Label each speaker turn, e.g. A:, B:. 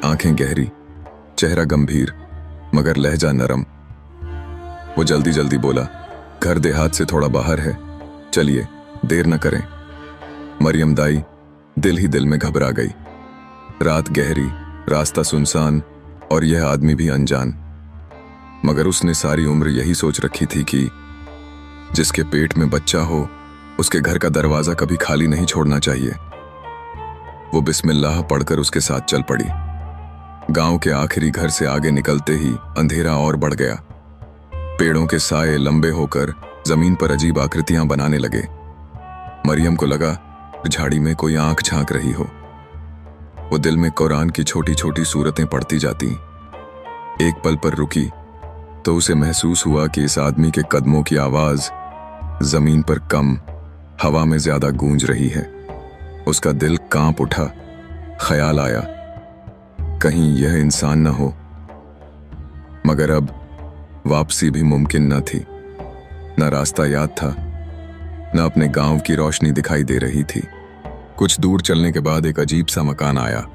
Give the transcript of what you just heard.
A: आंखें गहरी, चेहरा गंभीर मगर लहजा नरम। वो जल्दी जल्दी बोला, घर देहात से थोड़ा बाहर है, चलिए देर न करें। मरियम दाई दिल ही दिल में घबरा गई। रात गहरी, रास्ता सुनसान और यह आदमी भी अनजान। मगर उसने सारी उम्र यही सोच रखी थी कि जिसके पेट में बच्चा हो उसके घर का दरवाजा कभी खाली नहीं छोड़ना चाहिए। वो बिस्मिल्लाह पढ़कर उसके साथ चल पड़ी। गांव के आखिरी घर से आगे निकलते ही अंधेरा और बढ़ गया। पेड़ों के साए लंबे होकर जमीन पर अजीब आकृतियां बनाने लगे। मरियम को लगा झाड़ी में कोई आंख झांक रही हो। वो दिल में कुरान की छोटी छोटी सूरतें पढ़ती जाती। एक पल पर रुकी तो उसे महसूस हुआ कि इस आदमी के कदमों की आवाज जमीन पर कम, हवा में ज्यादा गूंज रही है। उसका दिल कांप उठा। ख्याल आया, कहीं यह इंसान न हो। मगर अब वापसी भी मुमकिन न थी। न रास्ता याद था, न अपने गांव की रोशनी दिखाई दे रही थी। कुछ दूर चलने के बाद एक अजीब सा मकान आया।